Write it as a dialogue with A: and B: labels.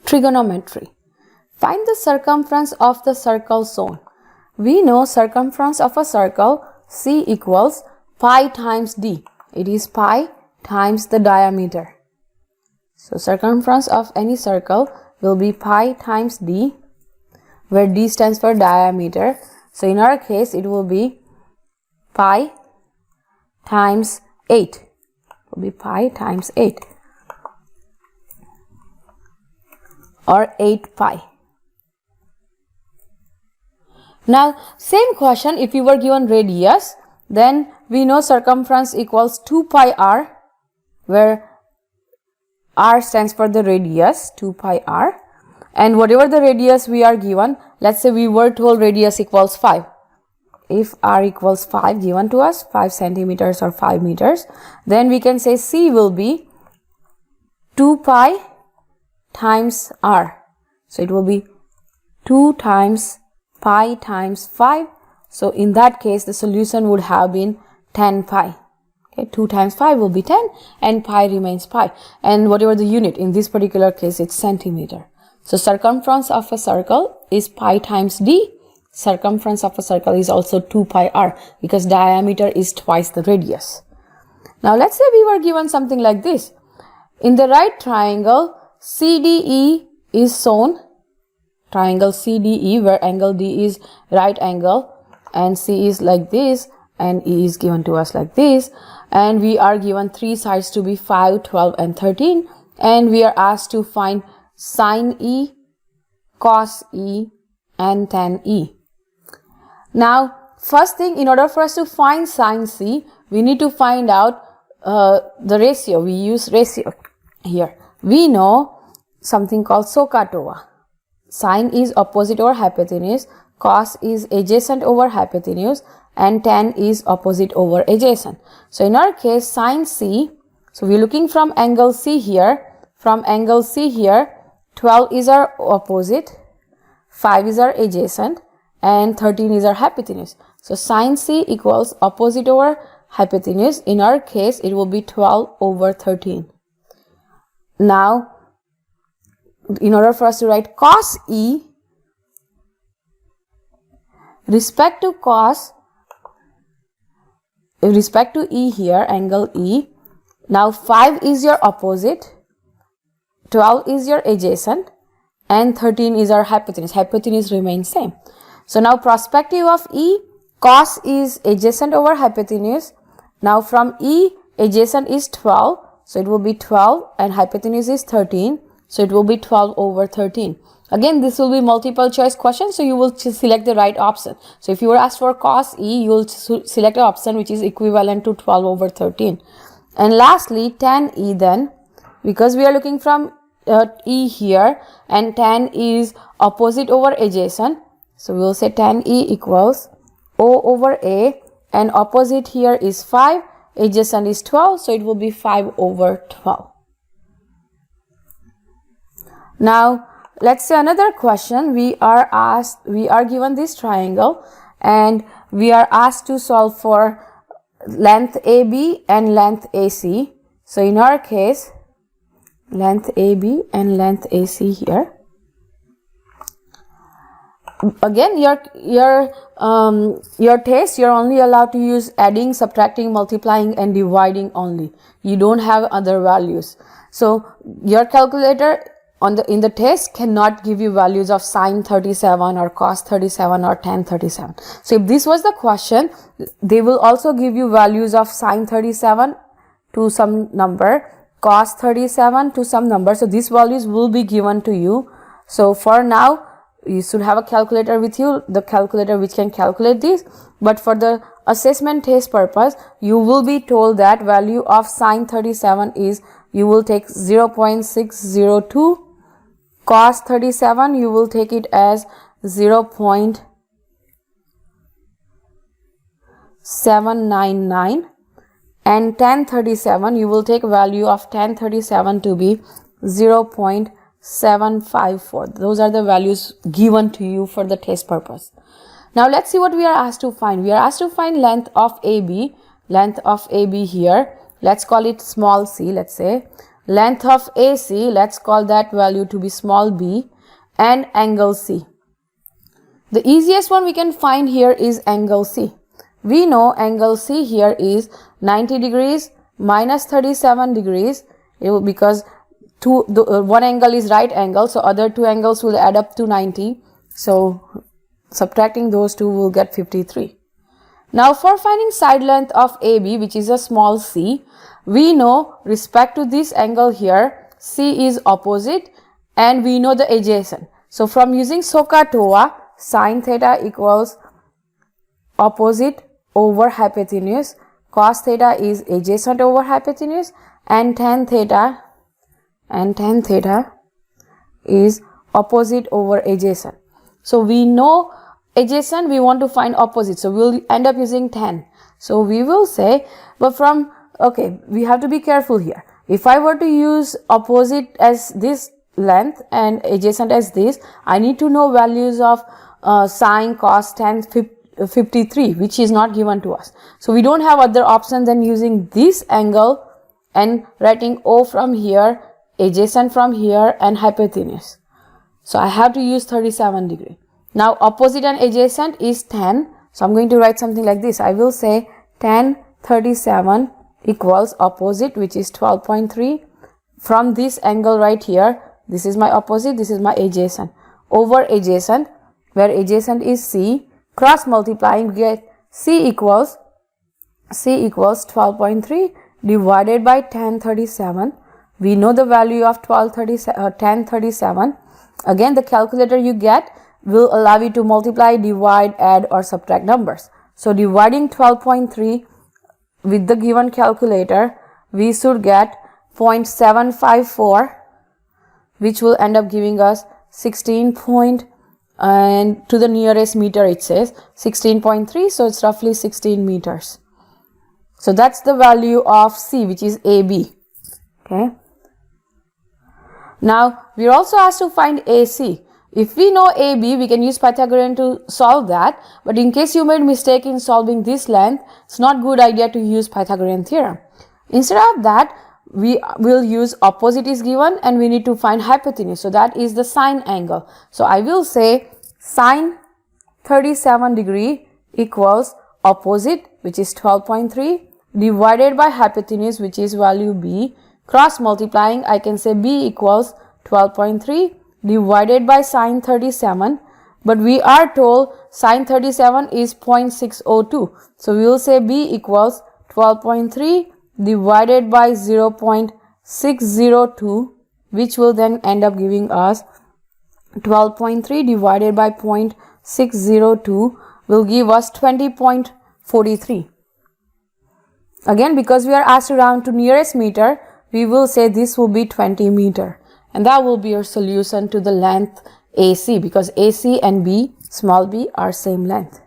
A: Trigonometry. Find the circumference of the circle shown. We know circumference of a circle C equals pi times d. It is pi times the diameter. So circumference of any circle will be pi times d, where d stands for diameter. So in our case it will be pi times 8. It will be pi times 8 or 8 pi. Now same question, if you were given radius, then we know circumference equals 2 pi r, where r stands for the radius, 2 pi r, and whatever the radius we are given, let's say we were told radius equals 5. If r equals 5 given to us, 5 centimeters or 5 meters, then we can say c will be 2 pi times r. So it will be 2 times pi times 5. So in that case the solution would have been 10 pi. Okay, 2 times 5 will be 10 and pi remains pi, and whatever the unit, in this particular case it's centimeter. So circumference of a circle is pi times d. Circumference of a circle is also 2 pi r, because diameter is twice the radius. Now let's say we were given something like this. In the right triangle CDE is shown, triangle CDE, where angle D is right angle and C is like this and E is given to us like this, and we are given three sides to be 5, 12 and 13, and we are asked to find sine E, cos E and tan E. Now first thing, in order for us to find sine C, we need to find out the ratio. We use ratio here. We know something called SOHCAHTOA. Sine is opposite over hypotenuse, cos is adjacent over hypotenuse, and tan is opposite over adjacent. So in our case sine C, so we are looking from angle C here. From angle C here, 12 is our opposite, 5 is our adjacent, and 13 is our hypotenuse. So sine C equals opposite over hypotenuse. In our case it will be 12 over 13. Now in order for us to write cos E, respect to E here, angle E, now 5 is your opposite, 12 is your adjacent, and 13 is our hypotenuse. Hypotenuse remains same. So now perspective of E, cos is adjacent over hypotenuse. Now from E, adjacent is 12, so it will be 12, and hypotenuse is 13, so it will be 12 over 13. Again, this will be multiple choice question, so you will select the right option. So if you were asked for cos E, you will select an option which is equivalent to 12 over 13. And lastly, tan E then, because we are looking from E here, and tan is opposite over adjacent, so we will say tan E equals O over A, and opposite here is 5, adjacent is 12, so it will be 5 over 12. Now let's say another question. We are given this triangle and we are asked to solve for length AB and length AC. So in our case, length AB and length AC here. Again, your test, you're only allowed to use adding, subtracting, multiplying and dividing only. You don't have other values. So your calculator in the test cannot give you values of sine 37 or cos 37 or tan 37. So if this was the question, they will also give you values of sine 37 to some number, cos 37 to some number. So these values will be given to you. So for now, you should have a calculator with you, the calculator which can calculate this. But for the assessment test purpose, you will be told that value of sine 37 is, you will take 0.602. Cos 37, you will take it as 0.799, and tan 37, you will take value of tan 37 to be 0.754. Those are the values given to you for the test purpose. Now let's see what we are asked to find. We are asked to find length of AB here. Let's call it small c, let's say. length of AC, let's call that value to be small b, and angle C. The easiest one we can find here is angle C. We know angle C here is 90 degrees minus 37 degrees because one angle is right angle, so other two angles will add up to 90. So subtracting those two will get 53. Now for finding side length of AB, which is a small c, we know respect to this angle here, C is opposite and we know the adjacent. So from using SOHCAHTOA, sine theta equals opposite over hypotenuse, cos theta is adjacent over hypotenuse, and tan theta is opposite over adjacent. So we know adjacent, we want to find opposite, so we'll end up using tan. So we will say, but from, okay, we have to be careful here. If I were to use opposite as this length and adjacent as this, I need to know values of sine, cos, tan, 53, which is not given to us. So we don't have other option than using this angle and writing O from here, adjacent from here, and hypotenuse. So I have to use 37 degree. Now opposite and adjacent is tan. So I'm going to write something like this. I will say tan 37 equals opposite, which is 12.3. From this angle right here, this is my opposite, this is my adjacent, over adjacent, where adjacent is C, cross multiplying, we get C equals 12.3 divided by tan 37. We know the value of tan 37. Again, the calculator you get will allow you to multiply, divide, add, or subtract numbers. So dividing 12.3 with the given calculator, we should get 0.754, which will end up giving us 16 point, and to the nearest meter it says 16.3, so it's roughly 16 meters. So that's the value of C, which is AB. Okay. Now we are also asked to find AC. If we know AB, we can use Pythagorean to solve that, but in case you made mistake in solving this length, it's not good idea to use Pythagorean theorem. Instead of that, we will use opposite is given and we need to find hypotenuse. So that is the sine angle. So I will say sine 37 degree equals opposite, which is 12.3, divided by hypotenuse, which is value B. Cross multiplying, I can say B equals 12.3 divided by sine 37, but we are told sine 37 is 0.602. So we will say B equals 12.3 divided by 0.602, which will then end up giving us 12.3 divided by 0.602 will give us 20.43. Again, because we are asked to round to nearest meter, we will say this will be 20 meter, and that will be your solution to the length AC, because AC and B, small b, are same length.